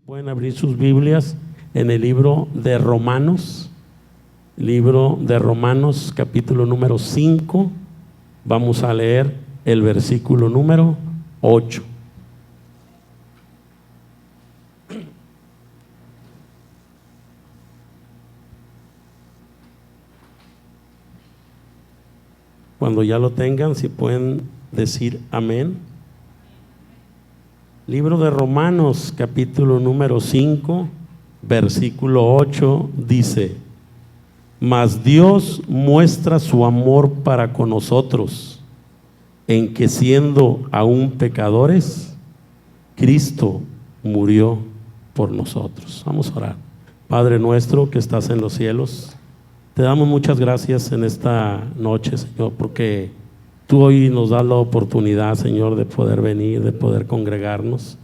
Pueden abrir sus Biblias en el libro de Romanos, capítulo número 5. Vamos a leer el versículo número 8. Cuando ya lo tengan, si pueden decir amén. Libro de Romanos, capítulo número 5, versículo 8, dice: Mas Dios muestra su amor para con nosotros, en que siendo aún pecadores, Cristo murió por nosotros. Vamos a orar. Padre nuestro que estás en los cielos, te damos muchas gracias en esta noche, Señor, porque Tú hoy nos das la oportunidad, Señor, de poder venir, de poder congregarnos,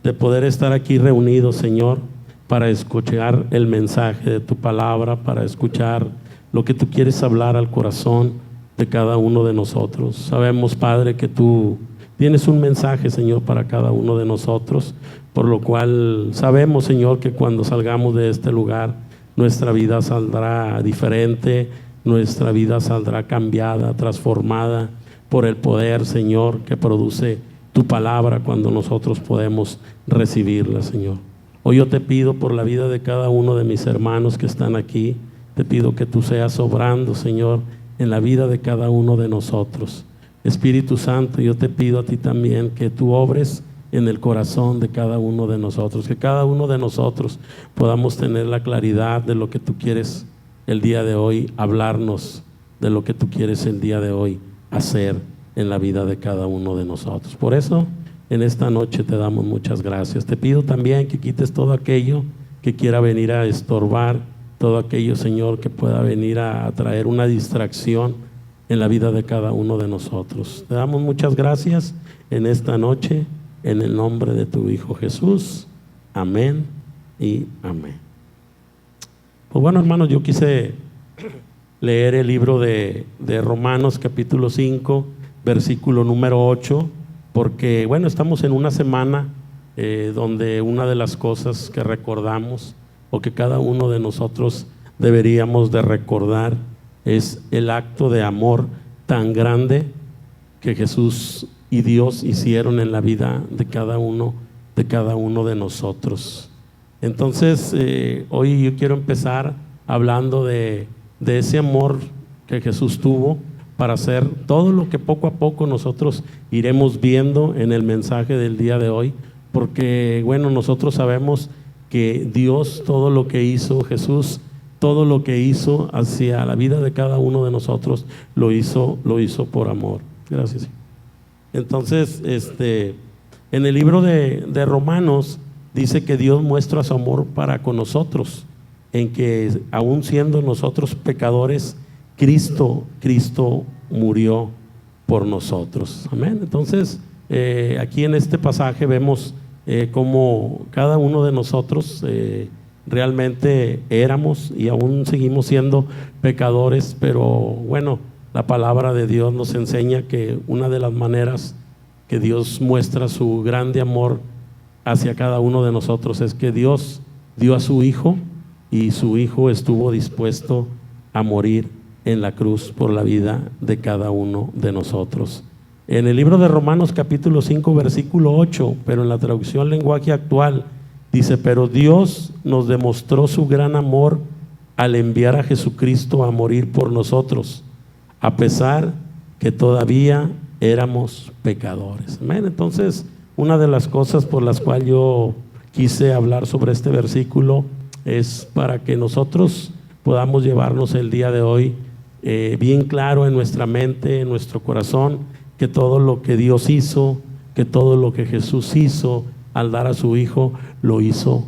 de poder estar aquí reunidos, Señor, para escuchar el mensaje de Tu palabra, para escuchar lo que Tú quieres hablar al corazón de cada uno de nosotros. Sabemos, Padre, que Tú tienes un mensaje, Señor, para cada uno de nosotros, por lo cual sabemos, Señor, que cuando salgamos de este lugar, nuestra vida saldrá diferente, nuestra vida saldrá cambiada, transformada por el poder, Señor, que produce Tu palabra cuando nosotros podemos recibirla, Señor. Hoy yo te pido por la vida de cada uno de mis hermanos que están aquí, te pido que Tú seas obrando, Señor, en la vida de cada uno de nosotros. Espíritu Santo, yo te pido a Ti también que Tú obres en el corazón de cada uno de nosotros, que cada uno de nosotros podamos tener la claridad de lo que Tú quieres el día de hoy hablarnos, de lo que Tú quieres el día de hoy hacer en la vida de cada uno de nosotros. Por eso en esta noche te damos muchas gracias. Te pido también que quites todo aquello que quiera venir a estorbar, todo aquello, Señor, que pueda venir a traer una distracción en la vida de cada uno de nosotros. Te damos muchas gracias en esta noche, en el nombre de Tu Hijo Jesús. Amén y amén. Pues bueno, hermanos, yo quise leer el libro de Romanos capítulo 5, versículo número 8, porque bueno, estamos en una semana donde una de las cosas que recordamos o que cada uno de nosotros deberíamos de recordar es el acto de amor tan grande que Jesús y Dios hicieron en la vida de cada uno de nosotros. Entonces hoy yo quiero empezar hablando de ese amor que Jesús tuvo para hacer todo lo que poco a poco nosotros iremos viendo en el mensaje del día de hoy, porque bueno, nosotros sabemos que Dios todo lo que hizo, Jesús todo lo que hizo hacia la vida de cada uno de nosotros lo hizo por amor. Gracias. Entonces en el libro de Romanos dice que Dios muestra su amor para con nosotros, en que aún siendo nosotros pecadores, Cristo murió por nosotros. Amén. Entonces aquí en este pasaje vemos cómo cada uno de nosotros realmente éramos y aún seguimos siendo pecadores, pero bueno, la palabra de Dios nos enseña que una de las maneras que Dios muestra su grande amor hacia cada uno de nosotros es que Dios dio a su Hijo, y su Hijo estuvo dispuesto a morir en la cruz por la vida de cada uno de nosotros. En el libro de Romanos capítulo 5 versículo 8, pero en la traducción lenguaje actual dice: pero Dios nos demostró su gran amor al enviar a Jesucristo a morir por nosotros, a pesar que todavía éramos pecadores. Amén. Entonces, una de las cosas por las cuales yo quise hablar sobre este versículo es para que nosotros podamos llevarnos el día de hoy bien claro en nuestra mente, en nuestro corazón, que todo lo que Dios hizo, que todo lo que Jesús hizo al dar a su Hijo, lo hizo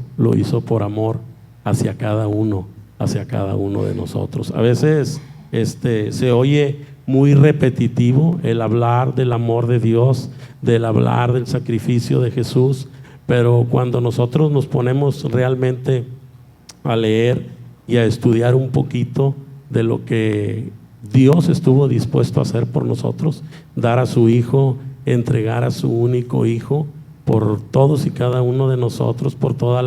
por amor hacia cada uno de nosotros. A veces se oye muy repetitivo el hablar del amor de Dios, del hablar del sacrificio de Jesús, pero cuando nosotros nos ponemos realmente a leer y a estudiar un poquito de lo que Dios estuvo dispuesto a hacer por nosotros, dar a su Hijo, entregar a su único Hijo, por todos y cada uno de nosotros, por toda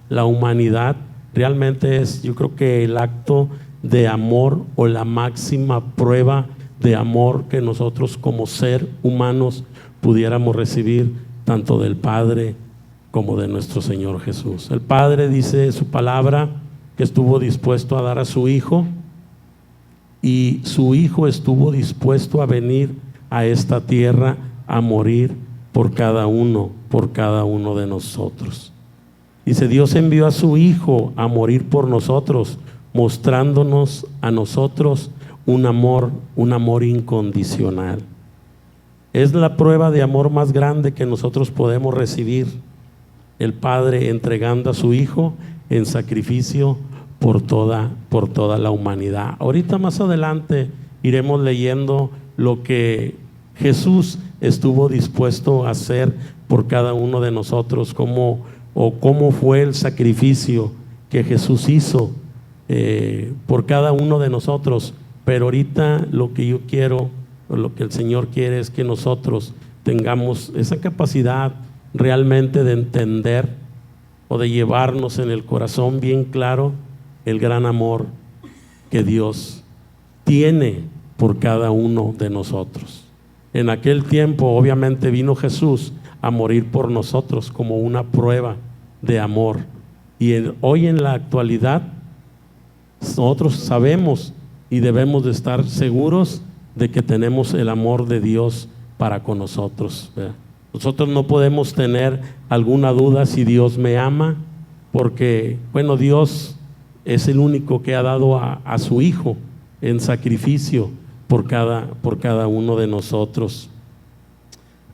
la humanidad. Realmente es, yo creo que el acto de amor o la máxima prueba de amor que nosotros como ser humanos pudiéramos recibir tanto del Padre como de nuestro Señor Jesús. El Padre dice su palabra que estuvo dispuesto a dar a su Hijo, y su Hijo estuvo dispuesto a venir a esta tierra a morir por cada uno de nosotros. Dice, Dios envió a su Hijo a morir por nosotros, mostrándonos a nosotros un amor incondicional. Es la prueba de amor más grande que nosotros podemos recibir, el Padre entregando a su Hijo en sacrificio por toda la humanidad. Ahorita más adelante iremos leyendo lo que Jesús estuvo dispuesto a hacer por cada uno de nosotros, cómo fue el sacrificio que Jesús hizo por cada uno de nosotros. Pero ahorita lo que yo quiero, o lo que el Señor quiere, es que nosotros tengamos esa capacidad realmente de entender o de llevarnos en el corazón bien claro el gran amor que Dios tiene por cada uno de nosotros. En aquel tiempo obviamente vino Jesús a morir por nosotros como una prueba de amor, y hoy en la actualidad nosotros sabemos y debemos de estar seguros de que tenemos el amor de Dios para con nosotros, ¿verdad? Nosotros no podemos tener alguna duda si Dios me ama, porque bueno, Dios es el único que ha dado a su Hijo en sacrificio por cada uno de nosotros.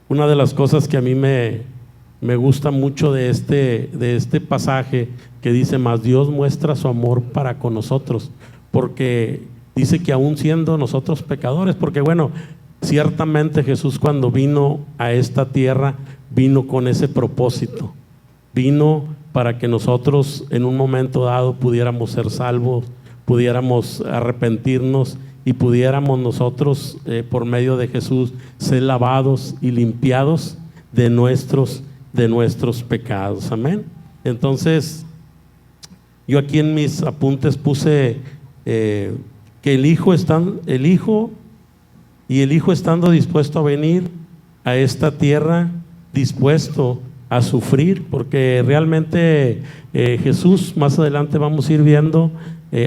Una de las cosas que a mí me gusta mucho de este pasaje que dice, mas Dios muestra su amor para con nosotros, porque dice que aún siendo nosotros pecadores, porque bueno, ciertamente Jesús cuando vino a esta tierra vino con ese propósito, vino para que nosotros en un momento dado pudiéramos ser salvos, pudiéramos arrepentirnos y pudiéramos nosotros por medio de Jesús ser lavados y limpiados de nuestros pecados. Amén. Entonces yo aquí en mis apuntes puse que el Hijo estando dispuesto a venir a esta tierra, dispuesto a sufrir, porque realmente Jesús, más adelante vamos a ir viendo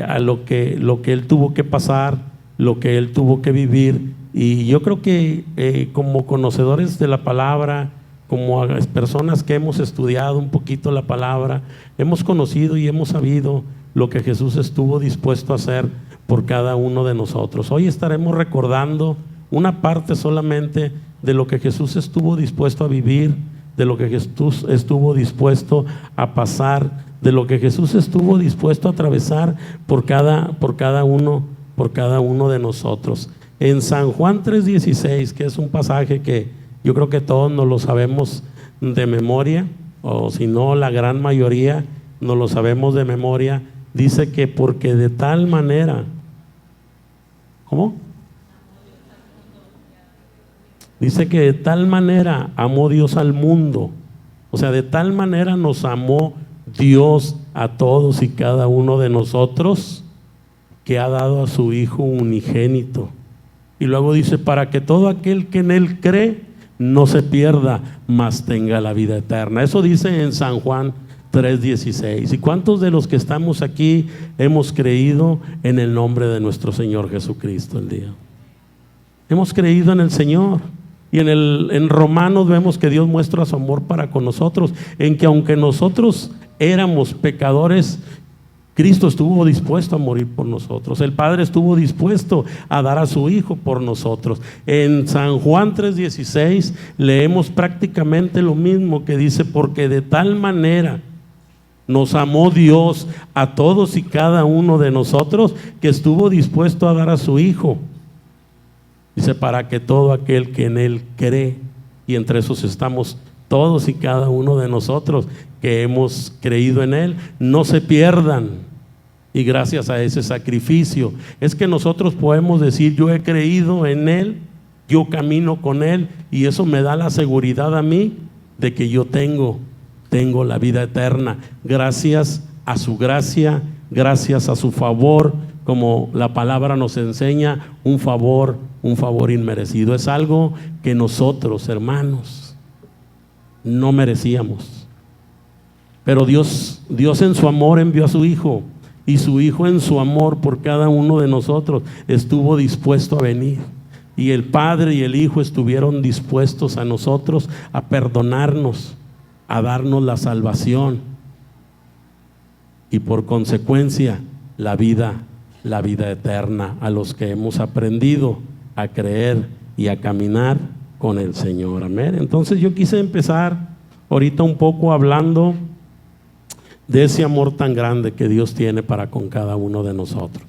a lo que Él tuvo que pasar, lo que Él tuvo que vivir. Y yo creo que como conocedores de la palabra, como personas que hemos estudiado un poquito la palabra, hemos conocido y hemos sabido lo que Jesús estuvo dispuesto a hacer por cada uno de nosotros. Hoy estaremos recordando una parte solamente de lo que Jesús estuvo dispuesto a vivir, de lo que Jesús estuvo dispuesto a pasar, de lo que Jesús estuvo dispuesto a atravesar por cada uno de nosotros. En San Juan 3:16, que es un pasaje que yo creo que todos nos lo sabemos de memoria, o si no la gran mayoría nos lo sabemos de memoria, dice que porque de tal manera, ¿cómo? Dice que de tal manera amó Dios al mundo, o sea, de tal manera nos amó Dios a todos y cada uno de nosotros, que ha dado a su Hijo unigénito. Y luego dice, para que todo aquel que en Él cree no se pierda, mas tenga la vida eterna. Eso dice en San Juan 3:16. ¿Y cuántos de los que estamos aquí hemos creído en el nombre de nuestro Señor Jesucristo el día? Hemos creído en el Señor. Y en Romanos vemos que Dios muestra su amor para con nosotros, en que aunque nosotros éramos pecadores, Cristo estuvo dispuesto a morir por nosotros. El Padre estuvo dispuesto a dar a su Hijo por nosotros. En San Juan 3:16 leemos prácticamente lo mismo, que dice, porque de tal manera nos amó Dios a todos y cada uno de nosotros, que estuvo dispuesto a dar a su Hijo. Dice, para que todo aquel que en Él cree, y entre esos estamos todos y cada uno de nosotros que hemos creído en Él, no se pierdan. Y gracias a ese sacrificio es que nosotros podemos decir, yo he creído en Él, yo camino con Él, y eso me da la seguridad a mí de que yo tengo la vida eterna, gracias a su gracia, gracias a su favor, como la palabra nos enseña, un favor inmerecido. Es algo que nosotros, hermanos, no merecíamos. Pero Dios en su amor envió a su Hijo, y su Hijo en su amor por cada uno de nosotros estuvo dispuesto a venir. Y el Padre y el Hijo estuvieron dispuestos a nosotros a perdonarnos, a darnos la salvación y por consecuencia la vida eterna a los que hemos aprendido a creer y a caminar con el Señor. Amén. Entonces yo quise empezar ahorita un poco hablando de ese amor tan grande que Dios tiene para con cada uno de nosotros.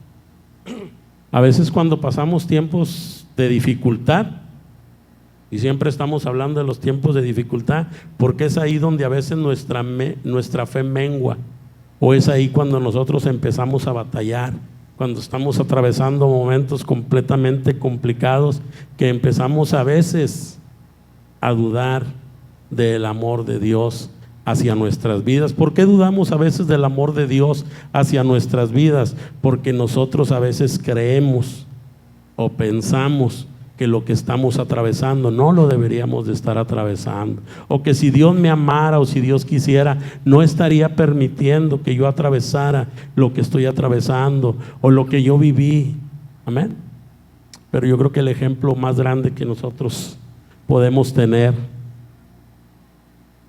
A veces cuando pasamos tiempos de dificultad, y siempre estamos hablando de los tiempos de dificultad, porque es ahí donde a veces nuestra fe mengua, o es ahí cuando nosotros empezamos a batallar, cuando estamos atravesando momentos completamente complicados, que empezamos a veces a dudar del amor de Dios hacia nuestras vidas. ¿Por qué dudamos a veces del amor de Dios hacia nuestras vidas? Porque nosotros a veces creemos o pensamos que lo que estamos atravesando no lo deberíamos de estar atravesando, o que si Dios me amara o si Dios quisiera, no estaría permitiendo que yo atravesara lo que estoy atravesando o lo que yo viví. Amén. Pero yo creo que el ejemplo más grande que nosotros podemos tener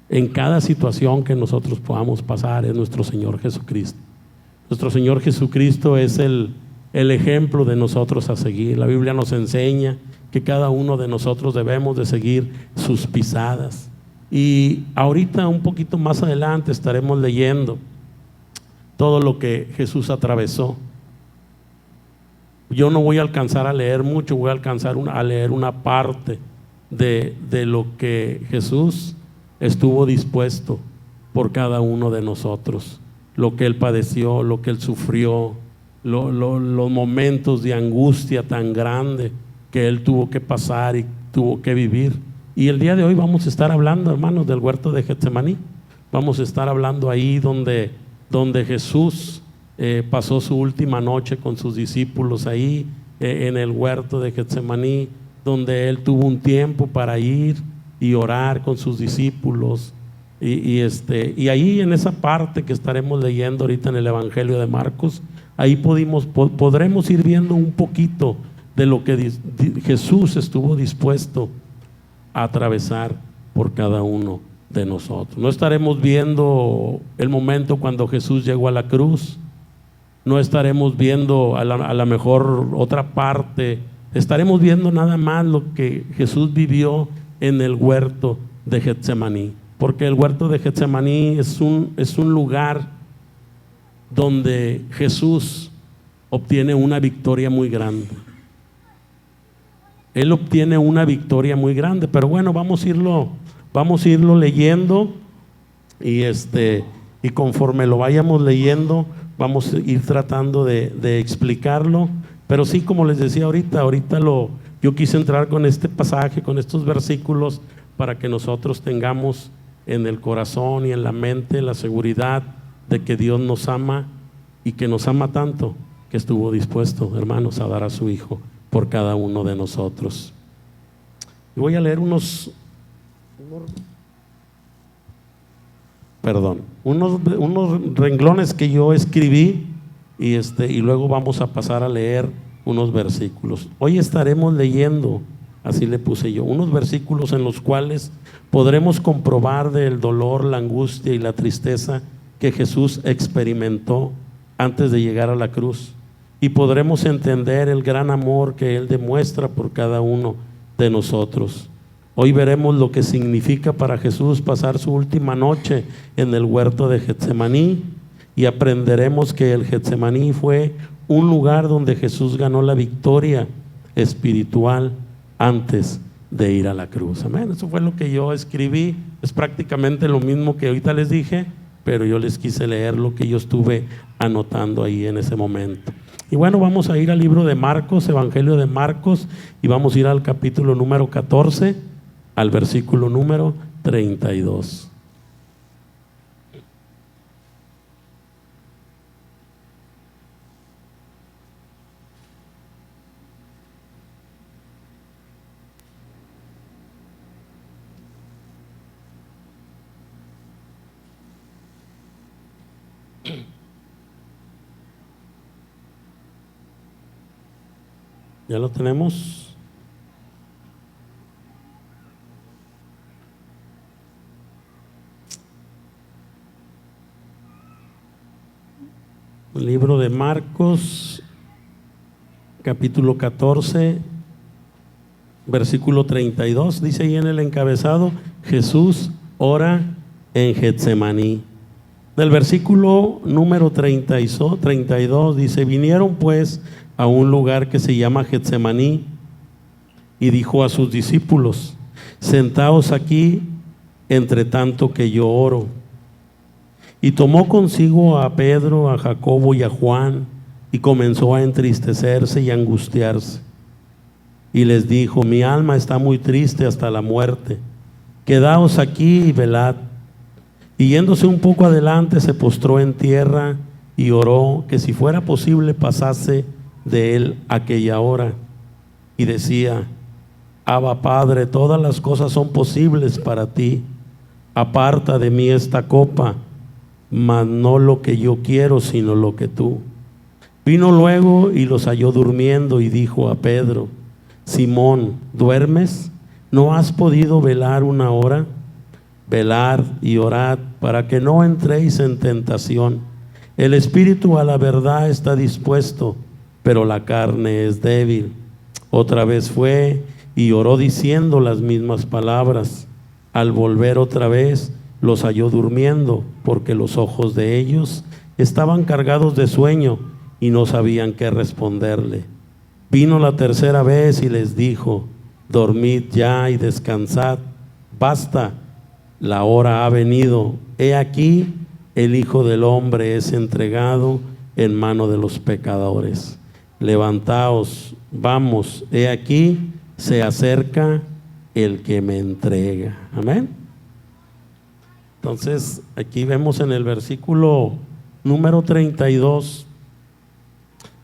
en cada situación que nosotros podamos pasar es nuestro Señor Jesucristo. Nuestro Señor Jesucristo es el ejemplo de nosotros a seguir. La Biblia nos enseña que cada uno de nosotros debemos de seguir sus pisadas. Y ahorita un poquito más adelante estaremos leyendo todo lo que Jesús atravesó. Yo no voy a alcanzar a leer mucho, voy a alcanzar a leer una parte de lo que Jesús estuvo dispuesto por cada uno de nosotros, lo que Él padeció, lo que Él sufrió, los momentos de angustia tan grande que Él tuvo que pasar y tuvo que vivir. Y el día de hoy vamos a estar hablando, hermanos, del huerto de Getsemaní. Vamos a estar hablando ahí donde Jesús pasó su última noche con sus discípulos ahí en el huerto de Getsemaní, donde Él tuvo un tiempo para ir y orar con sus discípulos. Y ahí en esa parte que estaremos leyendo ahorita en el Evangelio de Marcos, ahí podremos ir viendo un poquito de lo que Jesús estuvo dispuesto a atravesar por cada uno de nosotros. No estaremos viendo el momento cuando Jesús llegó a la cruz, no estaremos viendo a la mejor otra parte, estaremos viendo nada más lo que Jesús vivió en el huerto de Getsemaní, porque el huerto de Getsemaní es un lugar donde Jesús obtiene una victoria muy grande. Él obtiene una victoria muy grande, pero bueno, vamos a irlo leyendo y conforme lo vayamos leyendo vamos a ir tratando de explicarlo. Pero sí, como les decía ahorita yo quise entrar con este pasaje, con estos versículos, para que nosotros tengamos en el corazón y en la mente la seguridad de que Dios nos ama, y que nos ama tanto que estuvo dispuesto, hermanos, a dar a su Hijo por cada uno de nosotros. Y voy a leer unos renglones que yo escribí, y luego vamos a pasar a leer unos versículos. Hoy estaremos leyendo, así le puse yo, unos versículos en los cuales podremos comprobar del dolor, la angustia y la tristeza que Jesús experimentó antes de llegar a la cruz, y podremos entender el gran amor que Él demuestra por cada uno de nosotros. Hoy veremos lo que significa para Jesús pasar su última noche en el huerto de Getsemaní, y aprenderemos que el Getsemaní fue un lugar donde Jesús ganó la victoria espiritual antes de ir a la cruz. Amén. Eso fue lo que yo escribí. Es prácticamente lo mismo que ahorita les dije, pero yo les quise leer lo que yo estuve anotando ahí en ese momento. Y bueno, vamos a ir al libro de Marcos, Evangelio de Marcos, y vamos a ir al capítulo número 14, al versículo número 32. ¿Ya lo tenemos? El libro de Marcos, capítulo 14, versículo 32, dice ahí en el encabezado: Jesús ora en Getsemaní. En el versículo número 32 dice: vinieron pues a un lugar que se llama Getsemaní, y dijo a sus discípulos: sentaos aquí entre tanto que yo oro. Y tomó consigo a Pedro, a Jacobo y a Juan, y comenzó a entristecerse y a angustiarse. Y les dijo: mi alma está muy triste hasta la muerte, quedaos aquí y velad. Y yéndose un poco adelante, se postró en tierra y oró que si fuera posible pasase de él aquella hora. Y decía: Abba, Padre, todas las cosas son posibles para ti. Aparta de mí esta copa, mas no lo que yo quiero, sino lo que tú. Vino luego y los halló durmiendo, y dijo a Pedro: Simón, ¿duermes? ¿No has podido velar una hora? Velad y orad para que no entréis en tentación. El espíritu a la verdad está dispuesto, pero la carne es débil. Otra vez fue y oró diciendo las mismas palabras. Al volver otra vez, los halló durmiendo, porque los ojos de ellos estaban cargados de sueño y no sabían qué responderle. Vino la tercera vez y les dijo: dormid ya y descansad, basta, la hora ha venido. He aquí, el Hijo del Hombre es entregado en mano de los pecadores. Levantaos, vamos, he aquí, se acerca el que me entrega. Amén. Entonces, aquí vemos en el versículo número 32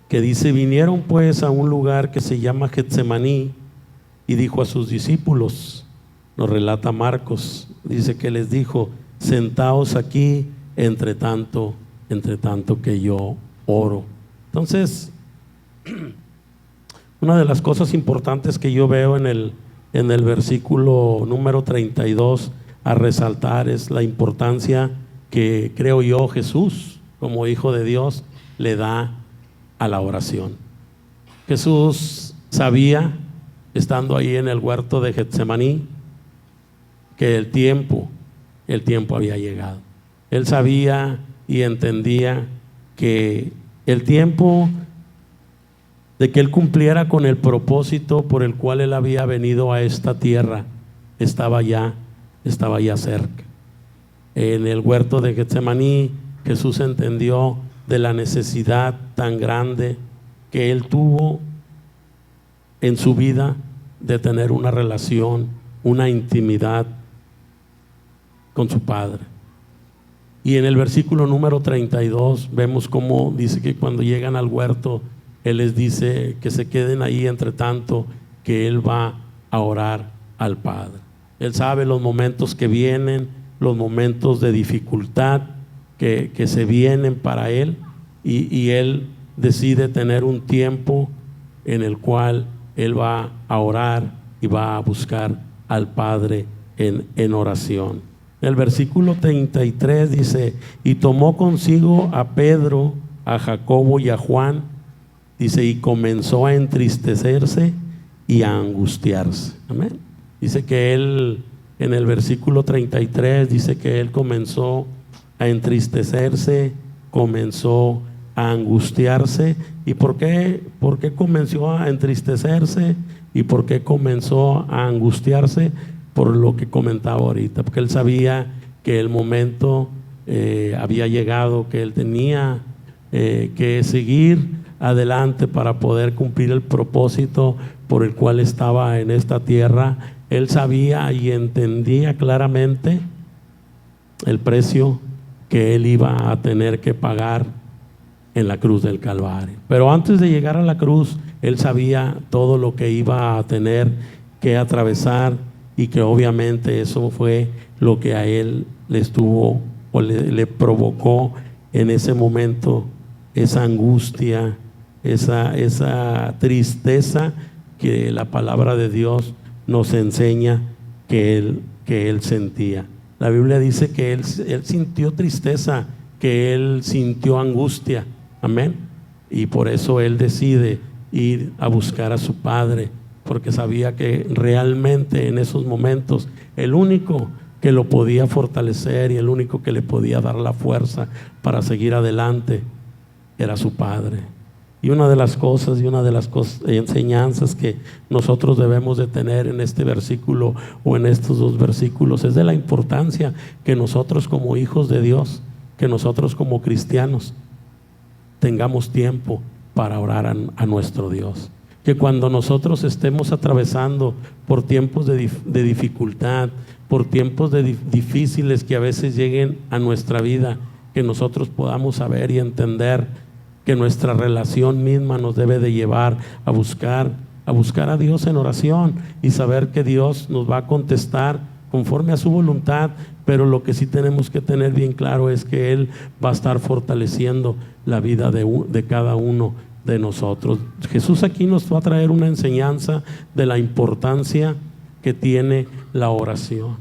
que dice: vinieron pues a un lugar que se llama Getsemaní, y dijo a sus discípulos, nos relata Marcos, dice que les dijo: sentaos aquí entre tanto que yo oro. Entonces, una de las cosas importantes que yo veo en el versículo número 32 a resaltar es la importancia que, creo yo, Jesús, como Hijo de Dios, le da a la oración. Jesús sabía, estando ahí en el huerto de Getsemaní, que el tiempo había llegado. Él sabía y entendía que el tiempo de que él cumpliera con el propósito por el cual él había venido a esta tierra estaba ya cerca. En el huerto de Getsemaní, Jesús entendió de la necesidad tan grande que él tuvo en su vida de tener una relación, una intimidad con su Padre. Y en el versículo número 32 vemos cómo dice que cuando llegan al huerto, Él les dice que se queden ahí entre tanto que Él va a orar al Padre. Él sabe los momentos que vienen, los momentos de dificultad que se vienen para Él, y Él decide tener un tiempo en el cual Él va a orar y va a buscar al Padre en oración. El versículo 33 dice: y tomó consigo a Pedro, a Jacobo y a Juan, dice, y comenzó a entristecerse y a angustiarse. Amén. Dice que él, en el versículo 33, dice que él comenzó a entristecerse, comenzó a angustiarse. ¿Y por qué comenzó a entristecerse? ¿Y por qué comenzó a angustiarse? Por lo que comentaba ahorita, porque él sabía que el momento había llegado, que él tenía que seguir adelante para poder cumplir el propósito por el cual estaba en esta tierra, Él sabía y entendía claramente el precio que él iba a tener que pagar en la cruz del Calvario. Pero antes de llegar a la cruz, él sabía todo lo que iba a tener que atravesar, y que obviamente eso fue lo que a él le estuvo o le provocó en ese momento esa angustia, esa tristeza que la palabra de Dios nos enseña que él sentía. La Biblia dice que él sintió tristeza, que él sintió angustia. Amén. Y por eso él decide ir a buscar a su Padre, porque sabía que realmente en esos momentos el único que lo podía fortalecer y el único que le podía dar la fuerza para seguir adelante era su Padre. Y una de las enseñanzas que nosotros debemos de tener en este versículo o en estos dos versículos es de la importancia que nosotros como hijos de Dios, que nosotros como cristianos tengamos tiempo para orar a nuestro Dios. Que cuando nosotros estemos atravesando por tiempos de dificultad, por tiempos difíciles que a veces lleguen a nuestra vida, que nosotros podamos saber y entender que nuestra relación misma nos debe de llevar a buscar a Dios en oración y saber que Dios nos va a contestar conforme a su voluntad. Pero lo que sí tenemos que tener bien claro es que Él va a estar fortaleciendo la vida de cada uno de nosotros. Jesús aquí nos va a traer una enseñanza de la importancia que tiene la oración.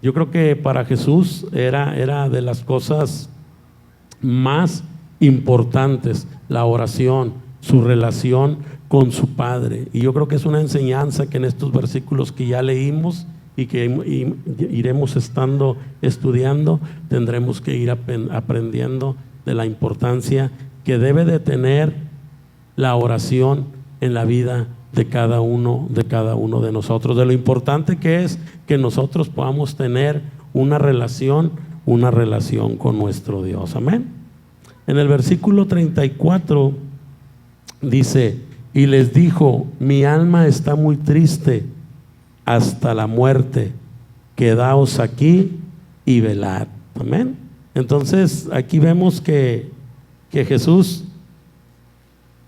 Yo creo que para Jesús era de las cosas más importantes la oración, su relación con su Padre. Y yo creo que es una enseñanza que en estos versículos que ya leímos y que iremos estudiando, tendremos que ir aprendiendo de la importancia que debe de tener la oración en la vida de cada uno de nosotros, de lo importante que es que nosotros podamos tener una relación con nuestro Dios. Amén. En el versículo 34 dice: y les dijo: mi alma está muy triste hasta la muerte, quedaos aquí y velad. Amén. Entonces aquí vemos que Jesús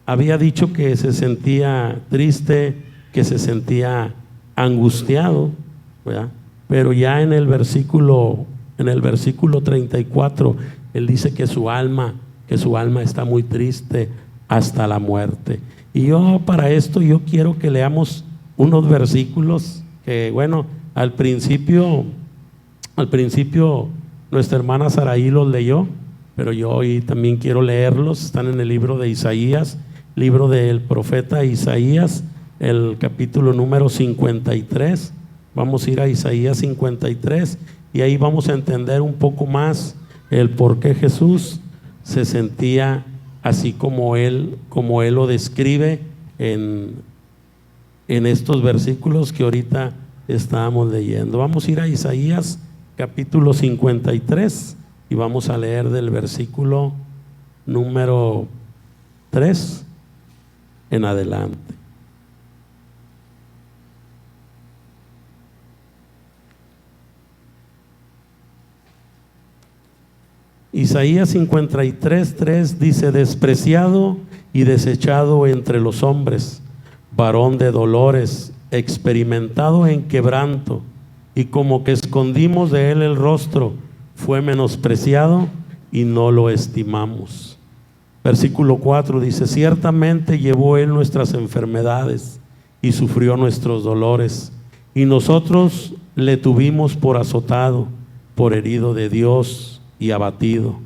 había dicho que se sentía triste, que se sentía angustiado, ¿verdad? Pero ya en el versículo 34 él dice que su alma está muy triste hasta la muerte. Y yo para esto yo quiero que leamos unos versículos que, bueno, al principio nuestra hermana Saraí los leyó, pero yo hoy también quiero leerlos. Están en el libro de Isaías, libro del profeta Isaías, el capítulo número 53. Vamos a ir a Isaías 53 y ahí vamos a entender un poco más el por qué Jesús se sentía así como él lo describe en estos versículos que ahorita estábamos leyendo. Vamos a ir a Isaías capítulo 53 y vamos a leer del versículo número 3 en adelante. Isaías 53, 3 dice: despreciado y desechado entre los hombres, varón de dolores, experimentado en quebranto, y como que escondimos de él el rostro, fue menospreciado y no lo estimamos. Versículo 4 dice: ciertamente llevó él nuestras enfermedades y sufrió nuestros dolores, y nosotros le tuvimos por azotado, por herido de Dios y abatido.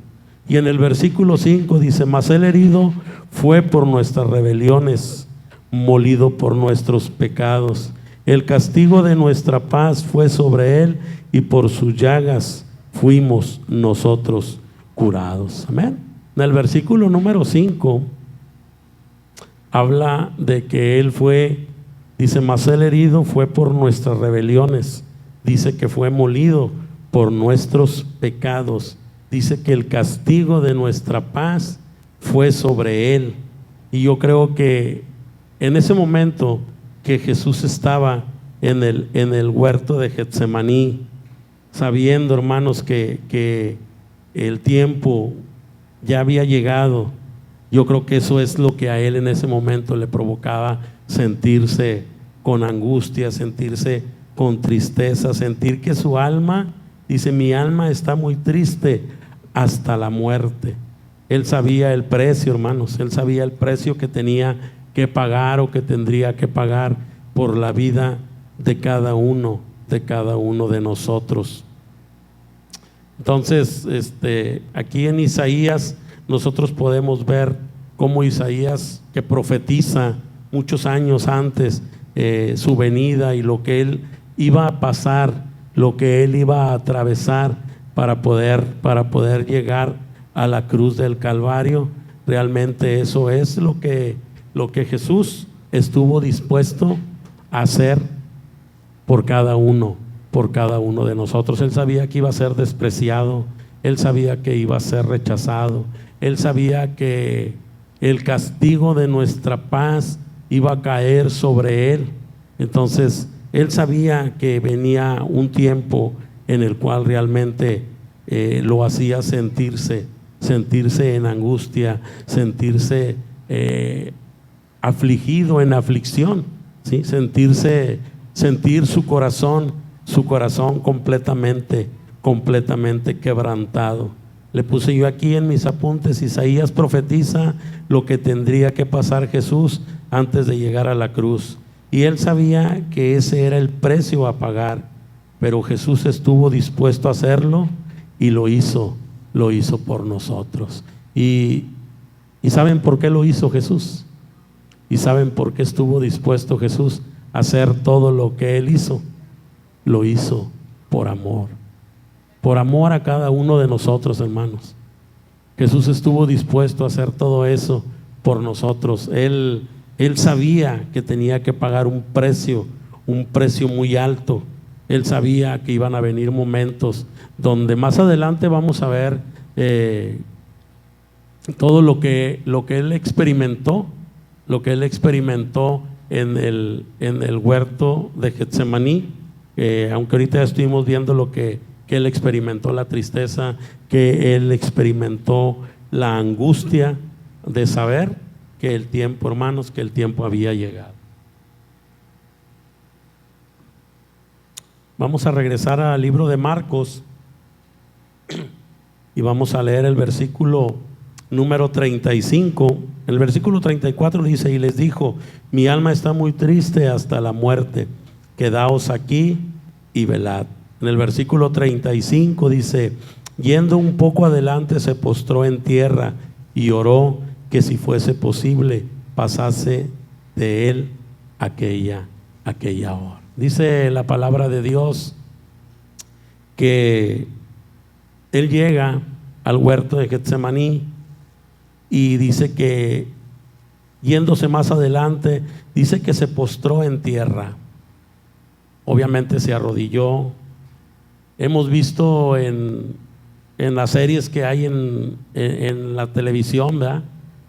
Y en el versículo 5 dice: mas el herido fue por nuestras rebeliones, molido por nuestros pecados, el castigo de nuestra paz fue sobre él, y por sus llagas fuimos nosotros curados. Amén. En el versículo número 5 habla de que él fue, dice: mas el herido fue por nuestras rebeliones, dice que fue molido por nuestros pecados, dice que el castigo de nuestra paz fue sobre él. Y yo creo que en ese momento que Jesús estaba en el huerto de Getsemaní, sabiendo, hermanos, que el tiempo ya había llegado. Yo creo que eso es lo que a él en ese momento le provocaba sentirse con angustia, sentirse con tristeza, sentir que su alma, dice, mi alma está muy triste hasta la muerte. Él sabía el precio, hermanos, él sabía el precio que tenía que pagar o que tendría que pagar por la vida de cada uno de nosotros. Entonces, aquí en Isaías nosotros podemos ver cómo Isaías, que profetiza muchos años antes su venida y lo que él iba a pasar, lo que él iba a atravesar para poder llegar a la cruz del Calvario, realmente eso es lo que Jesús estuvo dispuesto a hacer por cada uno de nosotros. Él sabía que iba a ser despreciado, él sabía que iba a ser rechazado, él sabía que el castigo de nuestra paz iba a caer sobre él. Entonces él sabía que venía un tiempo en el cual realmente lo hacía sentirse en angustia, sentirse afligido, en aflicción, ¿sí? Sentir su corazón completamente quebrantado. Le puse yo aquí en mis apuntes: Isaías profetiza lo que tendría que pasar Jesús antes de llegar a la cruz, y él sabía que ese era el precio a pagar, pero Jesús estuvo dispuesto a hacerlo y lo hizo por nosotros. Y ¿saben por qué lo hizo Jesús? ¿Y saben por qué estuvo dispuesto Jesús a hacer todo lo que él hizo? Lo hizo por amor a cada uno de nosotros, hermanos. Jesús estuvo dispuesto a hacer todo eso por nosotros. Él sabía que tenía que pagar un precio muy alto. Él sabía que iban a venir momentos donde más adelante vamos a ver todo lo que él experimentó, en el huerto de Getsemaní. Aunque ahorita ya estuvimos viendo lo que él experimentó, la tristeza, que él experimentó la angustia de saber que el tiempo, hermanos, que el tiempo había llegado. Vamos a regresar al libro de Marcos y vamos a leer el versículo número 35. El versículo 34 dice: y les dijo, mi alma está muy triste hasta la muerte, quedaos aquí y velad. En el versículo 35 dice: yendo un poco adelante se postró en tierra y oró que si fuese posible pasase de él aquella hora. Dice la palabra de Dios que él llega al huerto de Getsemaní y dice que, yéndose más adelante, dice que se postró en tierra. Obviamente se arrodilló. Hemos visto en las series que hay en la televisión, ¿verdad?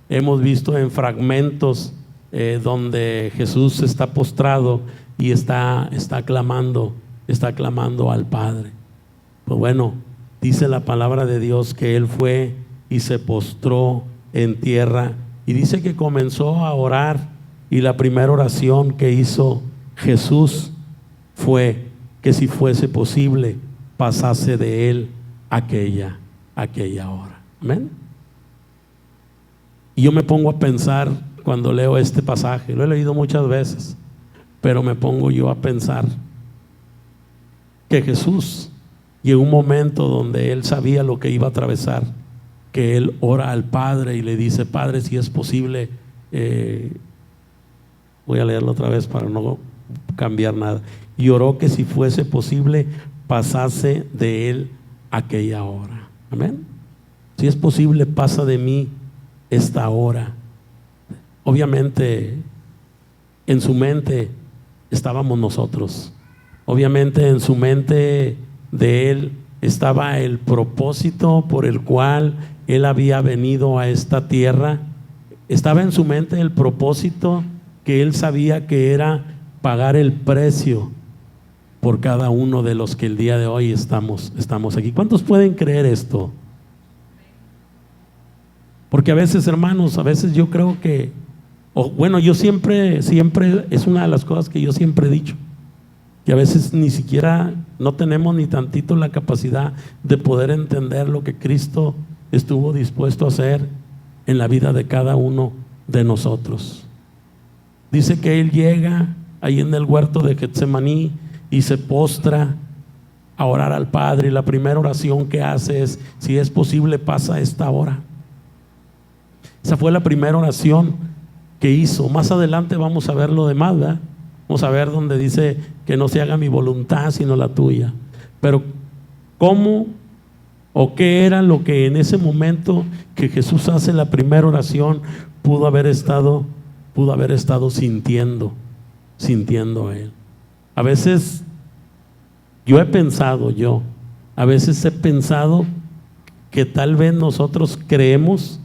Hemos visto en fragmentos donde Jesús está postrado y está clamando al Padre. Pues bueno, dice la palabra de Dios que él fue y se postró en tierra, y dice que comenzó a orar, y la primera oración que hizo Jesús fue que si fuese posible pasase de él aquella hora. Amén. Y yo me pongo a pensar cuando leo este pasaje, lo he leído muchas veces, pero me pongo yo a pensar que Jesús llegó un momento donde él sabía lo que iba a atravesar, que él ora al Padre y le dice: Padre, si es posible, voy a leerlo otra vez para no cambiar nada, y oró que si fuese posible pasase de él aquella hora. Amén. Si es posible, pasa de mí esta hora. Obviamente en su mente estábamos nosotros. Obviamente en su mente de él estaba el propósito por el cual él había venido a esta tierra. Estaba en su mente el propósito que él sabía que era pagar el precio por cada uno de los que el día de hoy estamos aquí. ¿Cuántos pueden creer esto? Porque a veces, hermanos, a veces yo creo que, yo siempre es una de las cosas que yo siempre he dicho, que a veces ni siquiera no tenemos ni tantito la capacidad de poder entender lo que Cristo estuvo dispuesto a hacer en la vida de cada uno de nosotros. Dice que Él llega ahí en el huerto de Getsemaní y se postra a orar al Padre, y la primera oración que hace es: si es posible, pasa esta hora. Esa fue la primera oración que hizo. Más adelante vamos a ver lo demás, ¿verdad? Vamos a ver donde dice que no se haga mi voluntad sino la tuya. Pero ¿cómo o qué era lo que en ese momento que Jesús hace la primera oración pudo haber estado sintiendo Él? A veces a veces he pensado que tal vez nosotros creemos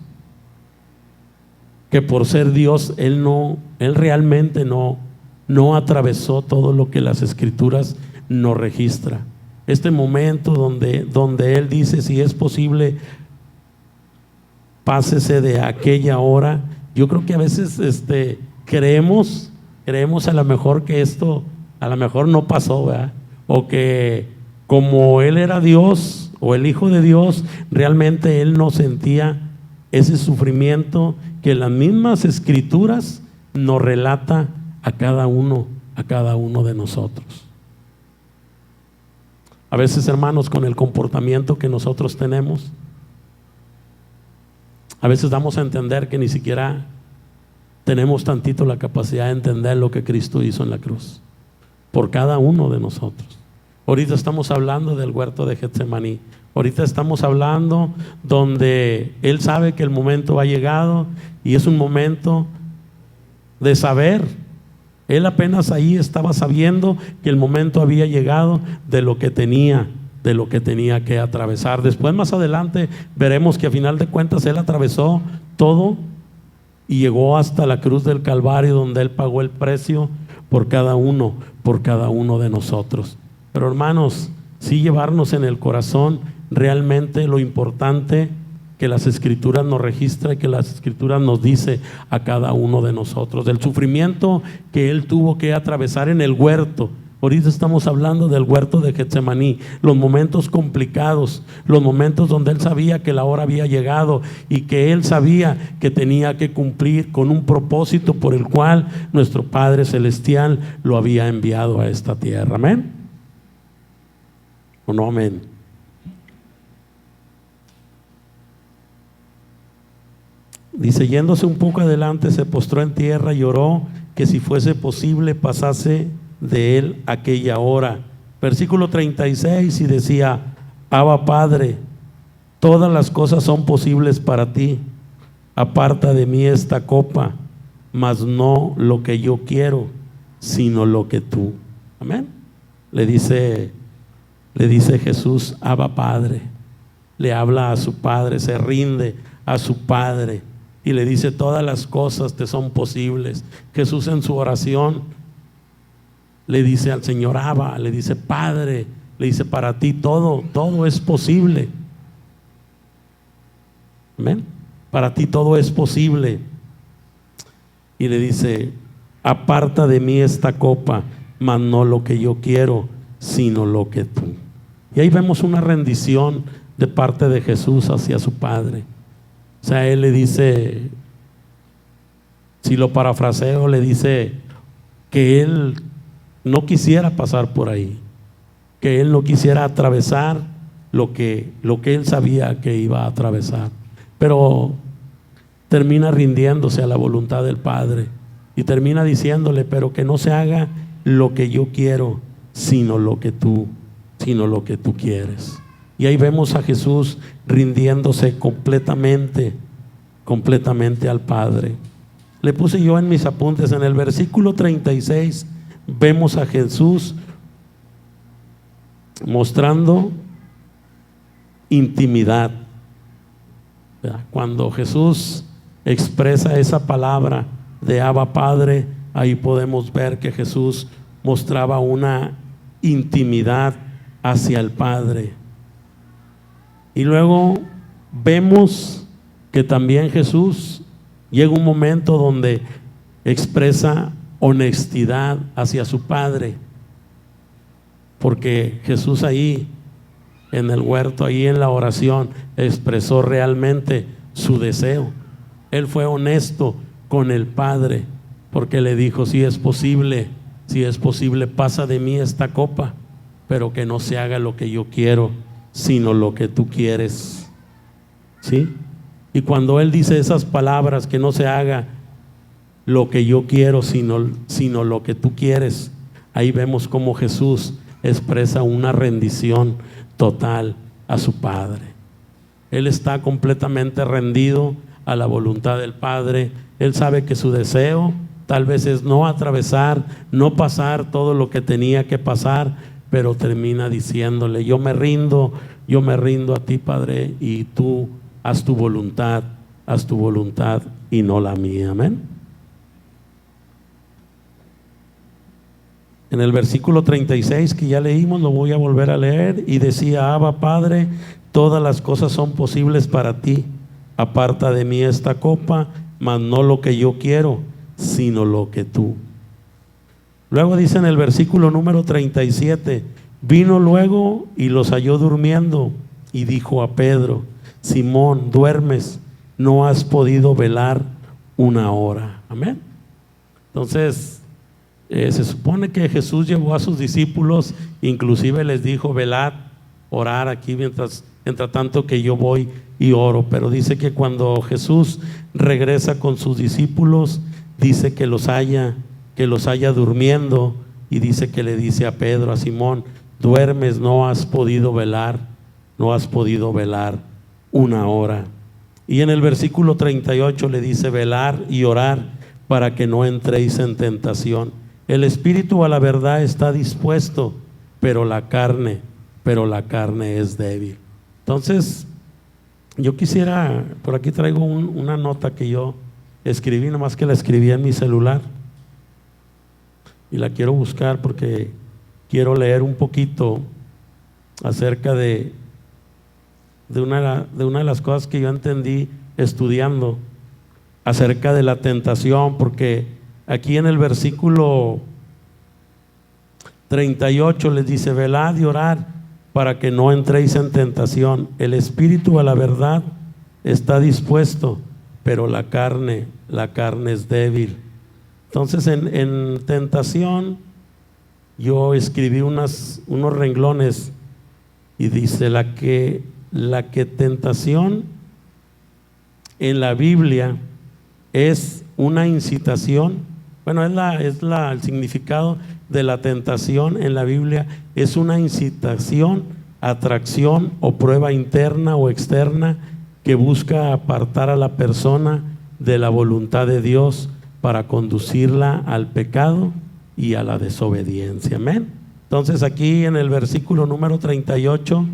que por ser Dios Él realmente no atravesó todo lo que las Escrituras nos registra. Este momento donde Él dice: si es posible, pásese de aquella hora. Yo creo que a veces creemos a lo mejor que esto a lo mejor no pasó, ¿verdad? O que como Él era Dios o el Hijo de Dios, realmente Él no sentía ese sufrimiento que las mismas Escrituras nos relata a cada uno de nosotros. A veces, hermanos, con el comportamiento que nosotros tenemos, a veces damos a entender que ni siquiera tenemos tantito la capacidad de entender lo que Cristo hizo en la cruz por cada uno de nosotros. Ahorita estamos hablando del huerto de Getsemaní. Ahorita estamos hablando donde Él sabe que el momento ha llegado, y es un momento de saber. Él apenas ahí estaba sabiendo que el momento había llegado de lo que tenía que atravesar. Después, más adelante, veremos que a final de cuentas Él atravesó todo y llegó hasta la cruz del Calvario, donde Él pagó el precio por cada uno de nosotros. Pero, hermanos, sí llevarnos en el corazón realmente lo importante que las Escrituras nos registra y que las Escrituras nos dice a cada uno de nosotros, del sufrimiento que Él tuvo que atravesar en el huerto. Ahorita estamos hablando del huerto de Getsemaní, los momentos complicados, los momentos donde Él sabía que la hora había llegado y que Él sabía que tenía que cumplir con un propósito por el cual nuestro Padre Celestial lo había enviado a esta tierra. ¿Amén? ¿O no amén? Dice: yéndose un poco adelante, se postró en tierra y oró que si fuese posible pasase de Él aquella hora. Versículo 36, y decía: Abba, Padre, todas las cosas son posibles para ti. Aparta de mí esta copa, mas no lo que yo quiero, sino lo que tú. Amén. Le dice Jesús: Abba, Padre. Le habla a su Padre, se rinde a su Padre y le dice: todas las cosas te son posibles. Jesús en su oración le dice al Señor Abba, le dice: Padre, le dice: para ti todo es posible. Amén. Para ti todo es posible. Y le dice: aparta de mí esta copa, mas no lo que yo quiero, sino lo que tú. Y ahí vemos una rendición de parte de Jesús hacia su Padre. O sea, Él le dice, si lo parafraseo, le dice que Él no quisiera pasar por ahí, que Él no quisiera atravesar lo que Él sabía que iba a atravesar, pero termina rindiéndose a la voluntad del Padre y termina diciéndole: pero que no se haga lo que yo quiero, sino lo que tú quieres. Y ahí vemos a Jesús rindiéndose completamente al Padre. Le puse yo en mis apuntes, en el versículo 36 vemos a Jesús mostrando intimidad. Cuando Jesús expresa esa palabra de Abba, Padre, ahí podemos ver que Jesús mostraba una intimidad hacia el Padre. Y luego vemos que también Jesús llega un momento donde expresa honestidad hacia su Padre, porque Jesús ahí en el huerto, ahí en la oración, expresó realmente su deseo. Él fue honesto con el Padre, porque le dijo: si es posible, pasa de mí esta copa, pero que no se haga lo que yo quiero, sino lo que tú quieres. ¿Sí? Y cuando Él dice esas palabras, que no se haga lo que yo quiero, sino lo que tú quieres, ahí vemos cómo Jesús expresa una rendición total a su Padre. Él está completamente rendido a la voluntad del Padre. Él sabe que su deseo tal vez es no atravesar, no pasar todo lo que tenía que pasar, pero termina diciéndole: yo me rindo a ti, Padre, y tú haz tu voluntad y no la mía. Amén. En el versículo 36 que ya leímos, lo voy a volver a leer, y decía: Abba, Padre, todas las cosas son posibles para ti. Aparta de mí esta copa, mas no lo que yo quiero, sino lo que tú. Luego dice en el versículo número 37: vino luego y los halló durmiendo, y dijo a Pedro: Simón, ¿duermes? ¿No has podido velar una hora? Amén. Entonces, se supone que Jesús llevó a sus discípulos, inclusive les dijo: velad, orar aquí mientras tanto que yo voy y oro. Pero dice que cuando Jesús regresa con sus discípulos, dice que los haya durmiendo, y dice que le dice a Pedro, a Simón: duermes, no has podido velar una hora. Y en el versículo 38 le dice: velar y orar para que no entréis en tentación. El espíritu a la verdad está dispuesto, pero la carne es débil. Entonces, yo quisiera, por aquí traigo una nota que yo escribí, nomás que la escribí en mi celular, y la quiero buscar porque quiero leer un poquito acerca de una de las cosas que yo entendí estudiando acerca de la tentación. Porque aquí en el versículo 38 les dice: velad y orad para que no entréis en tentación. El espíritu a la verdad está dispuesto, pero la carne es débil. Entonces en tentación yo escribí unos renglones, y dice: la que tentación en la Biblia es una incitación. Bueno, el significado de la tentación en la Biblia es una incitación, atracción o prueba interna o externa que busca apartar a la persona de la voluntad de Dios para conducirla al pecado y a la desobediencia. Amén. Entonces aquí en el versículo número 38,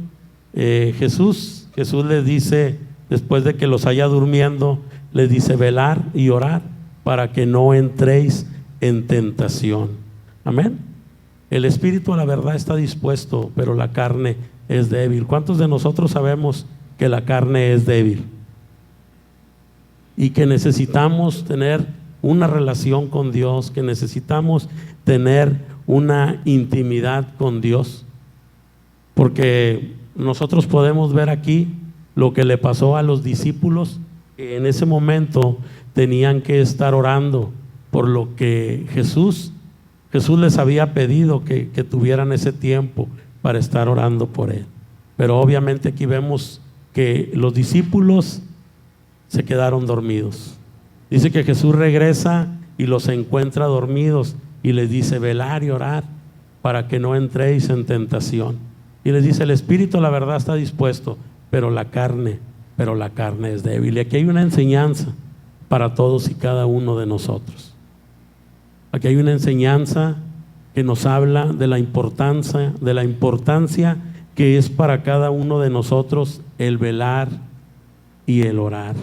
Jesús les dice, después de que los haya durmiendo, les dice: velar y orar para que no entréis en tentación. Amén. El espíritu a la verdad está dispuesto, pero la carne es débil. ¿Cuántos de nosotros sabemos que la carne es débil y que necesitamos tener una relación con Dios, que necesitamos tener una intimidad con Dios? Porque nosotros podemos ver aquí lo que le pasó a los discípulos, que en ese momento tenían que estar orando por lo que Jesús les había pedido que tuvieran ese tiempo para estar orando por él. Pero obviamente aquí vemos que los discípulos se quedaron dormidos. Dice que Jesús regresa y los encuentra dormidos y les dice: velar y orar para que no entréis en tentación. Y les dice: el espíritu, la verdad, está dispuesto, pero la carne es débil. Y aquí hay una enseñanza para todos y cada uno de nosotros. Aquí hay una enseñanza que nos habla de la importancia que es para cada uno de nosotros el velar y el orar.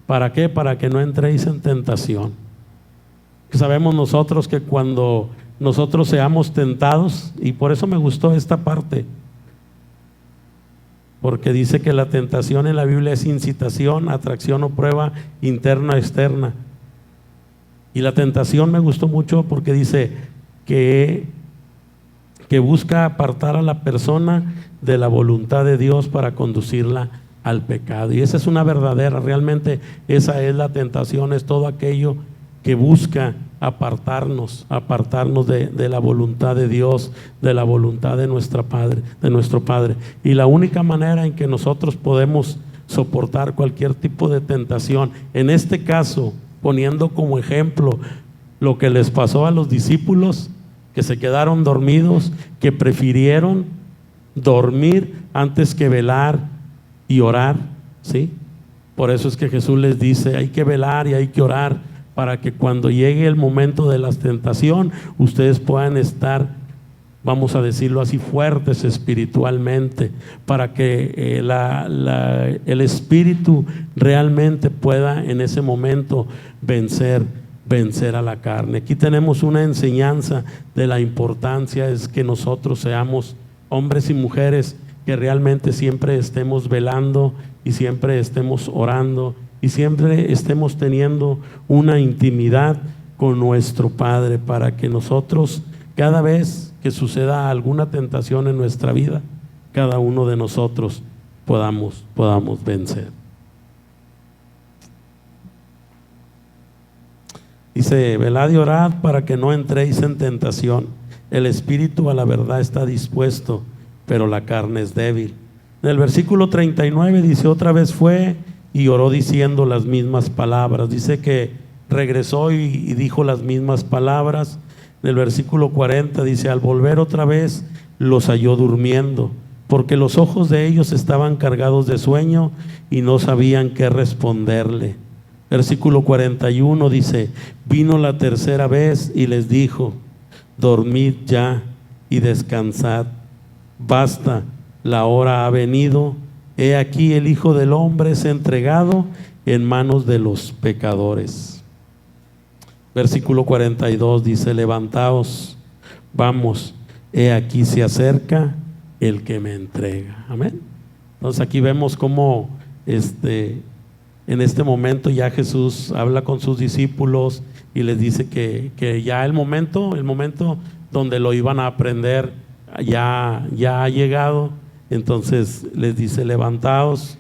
¿Para qué? Para que no entréis en tentación. Sabemos nosotros que cuando nosotros seamos tentados, y por eso me gustó esta parte, porque dice que la tentación en la Biblia es incitación, atracción o prueba interna o externa. Y la tentación me gustó mucho porque dice que busca apartar a la persona de la voluntad de Dios para conducirla al pecado. Y esa es una verdadera, realmente esa es la tentación, es todo aquello que busca apartarnos de la voluntad de Dios, de la voluntad de nuestro Padre. Y la única manera en que nosotros podemos soportar cualquier tipo de tentación, en este caso, poniendo como ejemplo lo que les pasó a los discípulos, que se quedaron dormidos, que prefirieron dormir antes que velar y orar, ¿sí? Por eso es que Jesús les dice, hay que velar y hay que orar, para que cuando llegue el momento de la tentación, ustedes puedan estar, vamos a decirlo así, fuertes espiritualmente, para que el espíritu realmente pueda en ese momento vencer a la carne. Aquí tenemos una enseñanza de la importancia es que nosotros seamos hombres y mujeres que realmente siempre estemos velando y siempre estemos orando y siempre estemos teniendo una intimidad con nuestro Padre, para que nosotros, cada vez que suceda alguna tentación en nuestra vida, cada uno de nosotros podamos vencer. Dice, velad y orad para que no entréis en tentación. El espíritu a la verdad está dispuesto, pero la carne es débil. En el versículo 39 dice, otra vez fue y oró diciendo las mismas palabras. Dice que regresó y dijo las mismas palabras. En el versículo 40 dice, al volver otra vez los halló durmiendo, porque los ojos de ellos estaban cargados de sueño y no sabían qué responderle. Versículo 41 dice, vino la tercera vez y les dijo, dormid ya y descansad, basta, la hora ha venido. He aquí el Hijo del Hombre es entregado en manos de los pecadores. Versículo 42 dice, levantaos, vamos, he aquí se acerca el que me entrega. Amén. Entonces aquí vemos cómo en este momento ya Jesús habla con sus discípulos y les dice que ya el momento donde lo iban a aprender ya ha llegado. Entonces les dice, levantaos,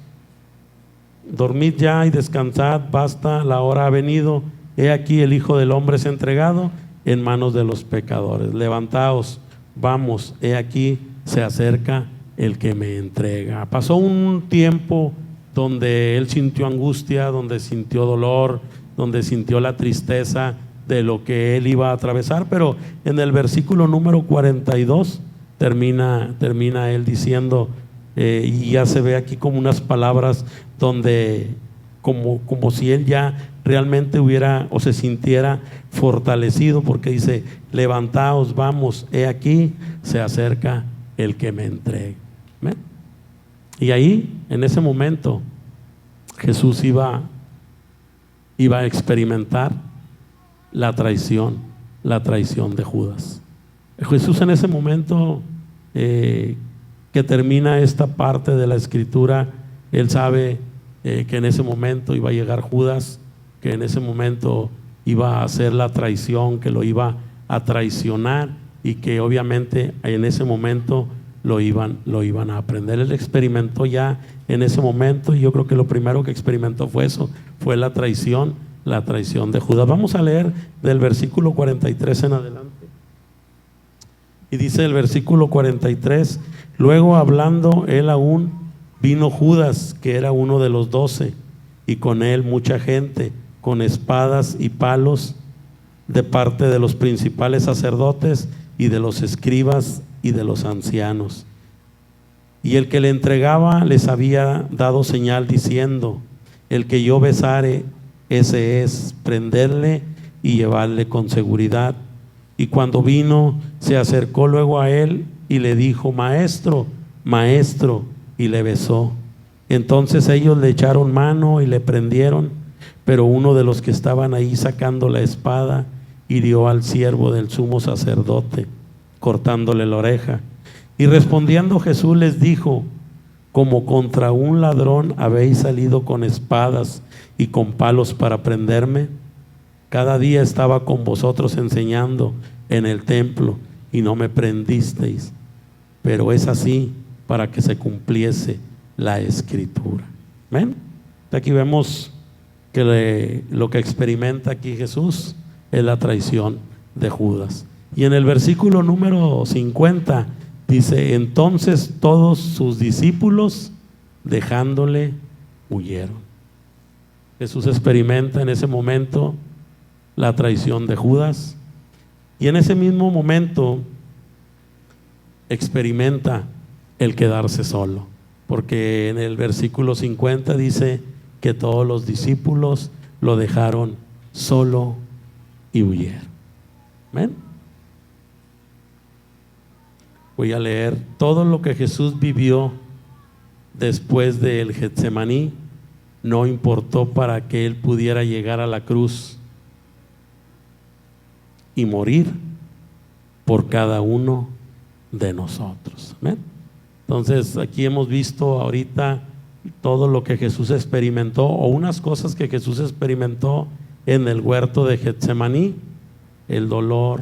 dormid ya y descansad, basta, la hora ha venido. He aquí el Hijo del Hombre es entregado en manos de los pecadores. Levantaos, vamos, he aquí se acerca el que me entrega. Pasó un tiempo donde él sintió angustia, donde sintió dolor, donde sintió la tristeza de lo que él iba a atravesar, pero en el versículo número 42 termina él diciendo, y ya se ve aquí como unas palabras donde como si él ya realmente hubiera o se sintiera fortalecido, porque dice, levantaos, vamos, he aquí se acerca el que me entregue. ¿Ven? Y ahí, en ese momento, Jesús iba a experimentar la traición de Judas. Jesús en ese momento que termina esta parte de la escritura, él sabe que en ese momento iba a llegar Judas, que en ese momento iba a hacer la traición, que lo iba a traicionar y que obviamente en ese momento lo iban a aprender. Él experimentó ya en ese momento, y yo creo que lo primero que experimentó fue eso, fue la traición de Judas. Vamos a leer del versículo 43 en adelante. Y dice el versículo 43, luego hablando él aún, vino Judas, que era uno de los 12, y con él mucha gente, con espadas y palos, de parte de los principales sacerdotes y de los escribas y de los ancianos. Y el que le entregaba les había dado señal diciendo, el que yo besare, ese es, prenderle y llevarle con seguridad. Y cuando vino, se acercó luego a él y le dijo, maestro, maestro, y le besó. Entonces ellos le echaron mano y le prendieron, pero uno de los que estaban ahí sacando la espada hirió al siervo del sumo sacerdote, cortándole la oreja. Y respondiendo Jesús les dijo: como contra un ladrón habéis salido con espadas y con palos para prenderme. Cada día estaba con vosotros enseñando en el templo y no me prendisteis, pero es así para que se cumpliese la escritura. ¿Ven? Aquí vemos que lo que experimenta aquí Jesús es la traición de Judas. Y en el versículo número 50 dice: entonces todos sus discípulos, dejándole, huyeron. Jesús experimenta en ese momento la traición de Judas, y en ese mismo momento experimenta el quedarse solo, porque en el versículo 50 dice que todos los discípulos lo dejaron solo y huyeron. ¿Ven? Voy a leer todo lo que Jesús vivió después del Getsemaní. No importó para que Él pudiera llegar a la cruz y morir por cada uno de nosotros. ¿Ven? Entonces aquí hemos visto ahorita todo lo que Jesús experimentó, o unas cosas que Jesús experimentó en el huerto de Getsemaní: el dolor,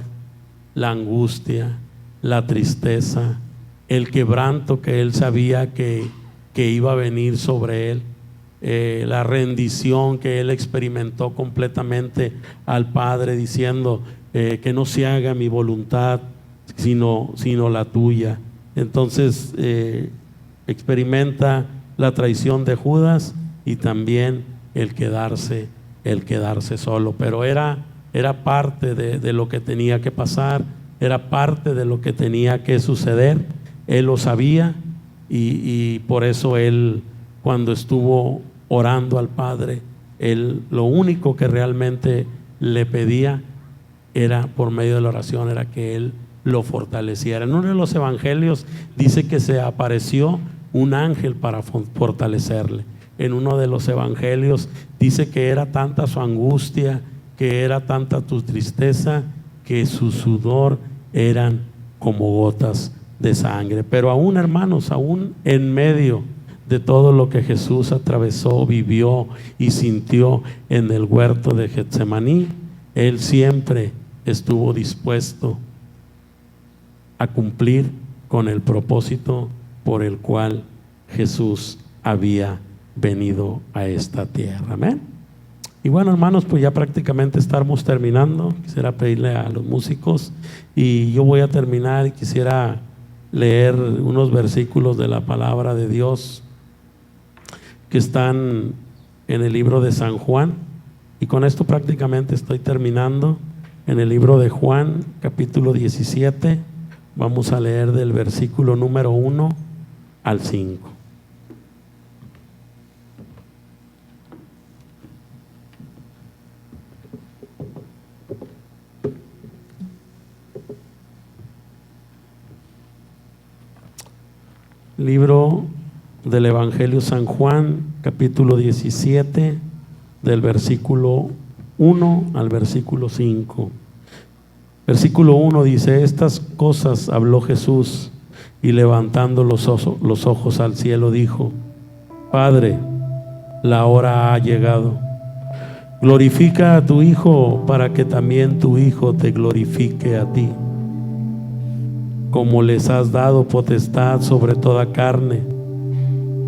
la angustia, la tristeza, el quebranto que Él sabía que iba a venir sobre Él, la rendición que Él experimentó completamente al Padre, diciendo que no se haga mi voluntad sino la tuya. Entonces experimenta la traición de Judas y también el quedarse solo, pero era parte de lo que tenía que pasar, era parte de lo que tenía que suceder. Él lo sabía, y por eso Él, cuando estuvo orando al Padre, Él lo único que realmente le pedía era, por medio de la oración, era que Él lo fortaleciera. En uno de los evangelios dice que se apareció un ángel para fortalecerle. En uno de los evangelios dice que era tanta su angustia, que era tanta tu tristeza, que su sudor eran como gotas de sangre. Pero aún, hermanos, aún en medio de todo lo que Jesús atravesó, vivió y sintió en el huerto de Getsemaní, Él siempre estuvo dispuesto a cumplir con el propósito por el cual Jesús había venido a esta tierra. Amén. Y bueno, hermanos, pues ya prácticamente estamos terminando. Quisiera pedirle a los músicos, y yo voy a terminar, y quisiera leer unos versículos de la palabra de Dios que están en el libro de San Juan, y con esto prácticamente estoy terminando. En el libro de Juan, capítulo 17, vamos a leer del versículo número 1 al 5. Libro del Evangelio San Juan, capítulo 17, del versículo 1 al versículo 5. Versículo 1 dice: estas cosas habló Jesús, y levantando los ojos al cielo dijo: Padre, la hora ha llegado. Glorifica a tu Hijo, para que también tu Hijo te glorifique a ti, como les has dado potestad sobre toda carne,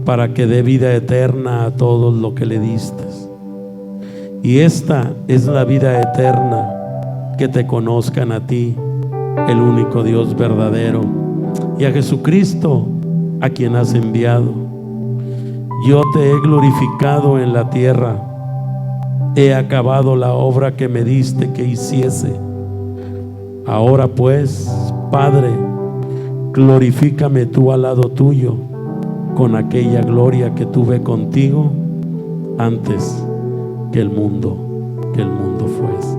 para que dé vida eterna a todos los que le diste. Y esta es la vida eterna, que te conozcan a ti, el único Dios verdadero, y a Jesucristo, a quien has enviado. Yo te he glorificado en la tierra, he acabado la obra que me diste que hiciese. Ahora pues, Padre, glorifícame tú al lado tuyo, con aquella gloria que tuve contigo antes que el mundo fuese.